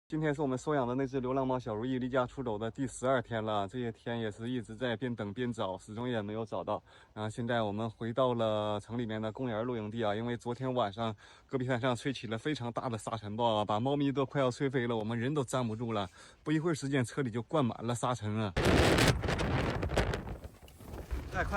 今天是我们收养的那只流浪猫小如意离家出走的第12天了，这些天也是一直在边等边找，始终也没有找到。然后现在我们回到了城里面的公园露营地啊，因为昨天晚上戈壁滩上吹起了非常大的沙尘暴啊，把猫咪都快要吹飞了，我们人都站不住了。不一会儿时间，车里就灌满了沙尘啊！快！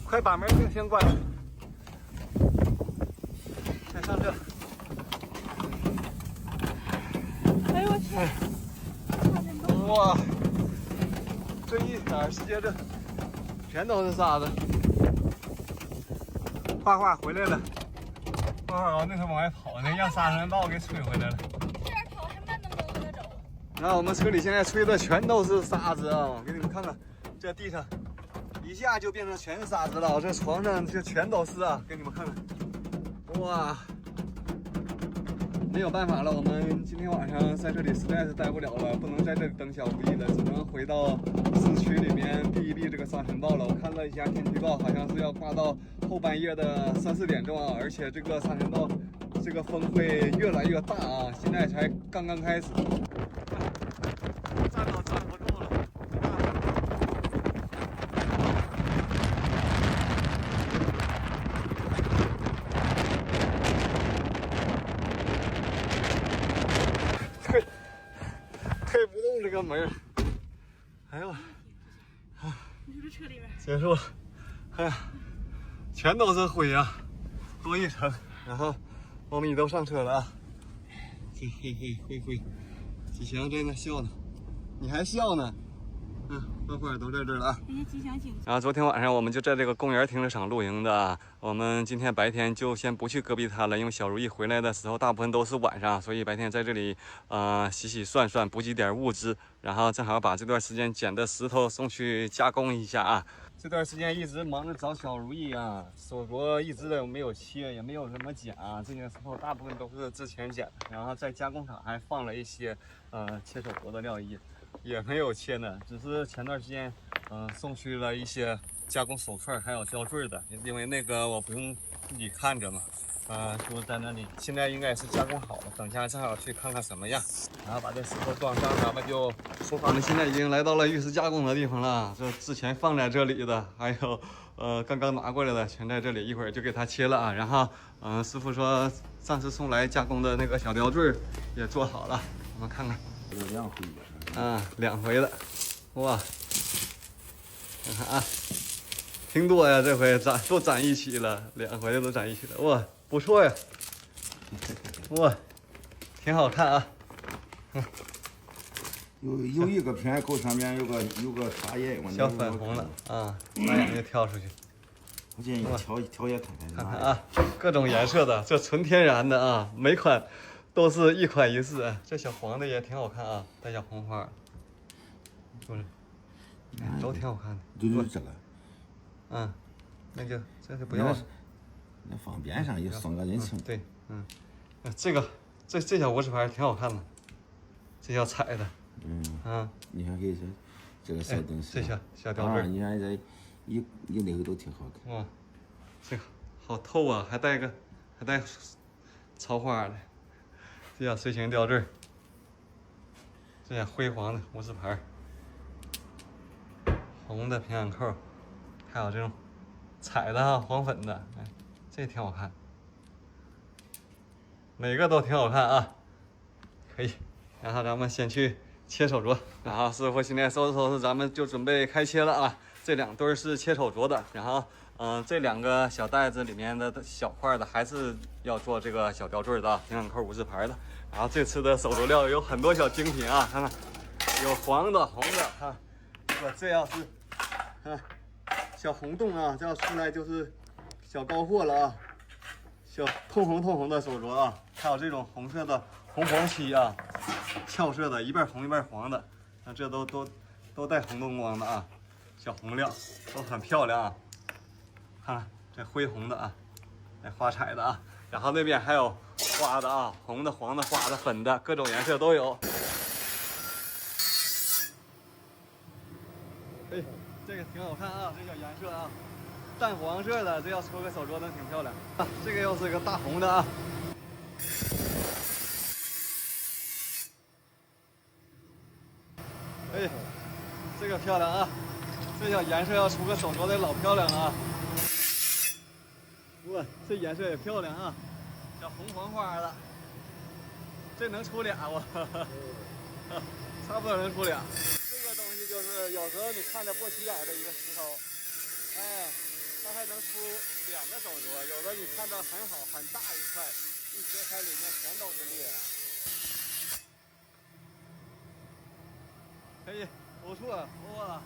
快把门先关了，快上车！哎呦我去！哇，这一点时间这全都是沙子。画回来了，画那头往外跑呢，让沙尘暴给吹回来了。这样跑还慢腾腾的走。然后我们车里现在吹的全都是沙子啊！我给你们看看，这地上一下就变成全是沙子了，这床上这全都是啊！给你们看看，哇！没有办法了，我们今天晚上在这里实在是待不了了，不能在这里等小如意了，只能回到市区里面避一避这个沙尘暴了。我看了一下天气预报，好像是要挂到后半夜的3、4点钟啊，而且这个沙尘暴这个风会越来越大啊，现在才刚刚开始。站都站不住了。推不动这个门，哎呦，你说这车里面结束了，哎呀，全都是灰啊，多一层。然后猫咪都上车了啊，灰，吉祥在那笑呢，你还笑呢？花都在这儿了啊。这些吉祥景。然后昨天晚上我们就在这个公园停车场露营的啊。我们今天白天就先不去戈壁滩了，因为小如意回来的时候大部分都是晚上，所以白天在这里洗涮，补给点物资，然后正好把这段时间捡的石头送去加工一下啊。这段时间一直忙着找小如意啊，手镯一直都没有切，也没有什么剪啊，这些石头大部分都是之前捡的，然后在加工厂还放了一些切手镯的料衣。也没有切呢，只是前段时间，送去了一些加工手串还有吊坠的，因为那个我不用自己看着嘛，就在那里。现在应该是加工好了，等下正好去看看什么样，然后把这石头装上，咱们就出发。我们现在已经来到了玉石加工的地方了，这之前放在这里的，还有刚刚拿过来的，全在这里，一会儿就给它切了啊。然后，师傅说上次送来加工的那个小吊坠也做好了，我们看看。2回的，2回的，哇，看看啊，挺多呀，这回都攒一起了，2回的都攒一起了，哇，不错呀，哇，挺好看啊，有一个片口上面有个插眼，小粉红的啊，把眼睛挑出去，我建议挑也看看啊，各种颜色的，这纯天然的啊，每款都是一款一式，这小黄的也挺好看啊，带小红花，是不是？都挺好看的。就是这个，那就这就不要了。那放边上也送个人情。对，这个这小无纸牌挺好看的，这小彩的。你看给这个小东西，这小吊坠，你看这一那个都挺好看。哇，这个好透啊，还带草花的。这小碎形吊坠，这小灰黄的无字牌，红的平安扣，还有这种彩的啊，黄粉的，这挺好看，每个都挺好看啊，可以。然后咱们先去切手镯，然后师傅现在收拾，咱们就准备开切了啊。这2对是切手镯的，然后这2个小袋子里面的小块的还是要做这个小吊坠的平安扣无字牌的。然后这次的手镯料有很多小精品啊，看看有黄的、红的，看，这要是小红洞啊，这要出来就是小高货了啊，小通红的手镯啊，还有这种红色的红黄漆啊，俏色的，一半红一半黄的，这都带红灯光的啊。小红料都很漂亮啊，看看这灰红的啊，哎，花彩的啊。然后那边还有花的啊，红的、黄的、花的、粉的，各种颜色都有。哎，这个挺好看啊，这叫颜色啊，淡黄色的，这要抽个手镯能挺漂亮啊。这个又是个大红的啊。哎，这个漂亮啊，这小颜色要出个手镯得老漂亮了啊。哇，这颜色也漂亮啊，叫红黄花的，这能出俩我，差不多能出俩。这个东西就是有时候你看着不起眼的一个石头，哎，它还能出2个手镯，有的你看着很好很大一块，一切开里面全都是裂啊。可以，不错，哇，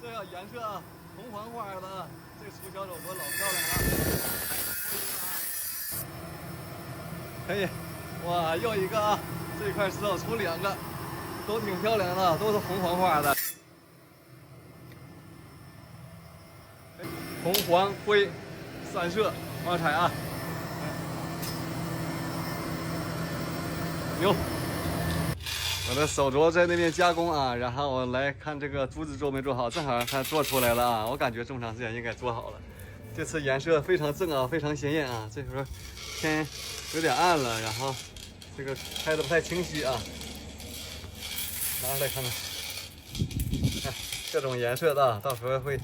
这个颜色啊，红黄花的，这出小手镯老漂亮了。可以，哇，又一个啊！这块石头出2个，都挺漂亮的，都是红黄花的，红黄灰3色花彩啊，牛！我的手镯在那边加工啊，然后我来看这个珠子做没做好，正好它做出来了啊，我感觉这么长时间应该做好了。这次颜色非常正啊，非常鲜艳啊，这时候天有点暗了，然后这个拍的不太清晰啊，拿出来看看，看各种颜色的，到时候会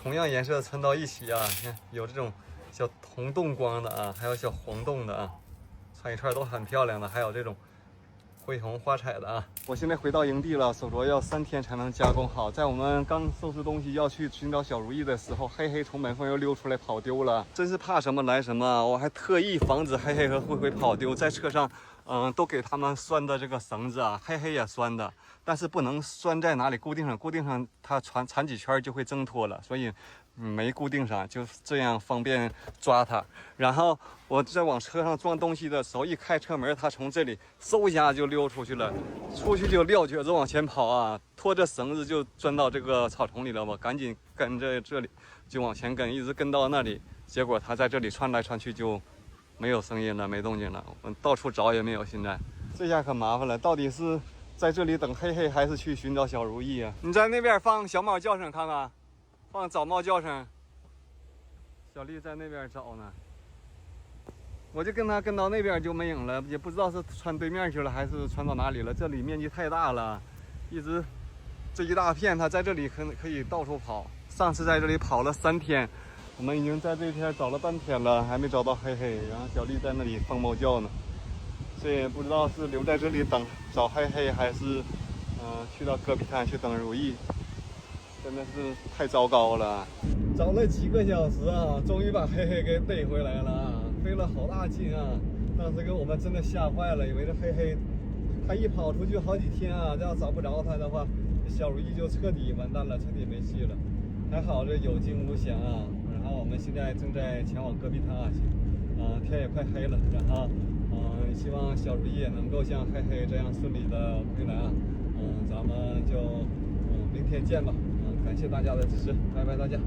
同样颜色穿到一起啊，你看有这种小红洞光的啊，还有小黄洞的啊，穿一串都很漂亮的，还有这种灰红花彩的啊。我现在回到营地了，手镯要3天才能加工好。在我们刚收拾东西要去寻找小如意的时候，黑黑从门缝又溜出来跑丢了，真是怕什么来什么。我还特意防止黑黑和灰灰跑丢，在车上都给他们拴的这个绳子啊，黑黑也拴的，但是不能拴在哪里固定上，固定上它缠几圈就会挣脱了，所以没固定上，就这样方便抓它。然后我在往车上装东西的时候，一开车门，它从这里嗖一下就溜出去了，出去就撂蹶子往前跑啊，拖着绳子就钻到这个草丛里了。我赶紧跟着这里就往前跟，一直跟到那里，结果它在这里窜来窜去就没有声音了，没动静了。我到处找也没有，现在这下可麻烦了，到底是在这里等黑黑，还是去寻找小如意啊？你在那边放小猫叫声看看，放早猫叫声。小丽在那边找呢，我就跟他跟到那边就没影了，也不知道是穿对面去了还是穿到哪里了。这里面积太大了，一直这一大片，他在这里可以到处跑。上次在这里跑了3天，我们已经在这天找了半天了，还没找到黑黑。然后小丽在那里放猫叫呢，这也不知道是留在这里找黑黑，还是去到戈壁滩去等如意。真的是太糟糕了，找了几个小时啊，终于把黑黑给逮回来了啊，费了好大劲啊！当时给我们真的吓坏了，以为这黑黑他一跑出去好几天啊，这要找不着他的话，小如意就彻底完蛋了，彻底没戏了。还好这有惊无险啊！然后我们现在正在前往戈壁滩啊，天也快黑了，然后希望小如意也能够像黑黑这样顺利的回来啊！咱们就明天见吧！感谢大家的支持，拜拜大家。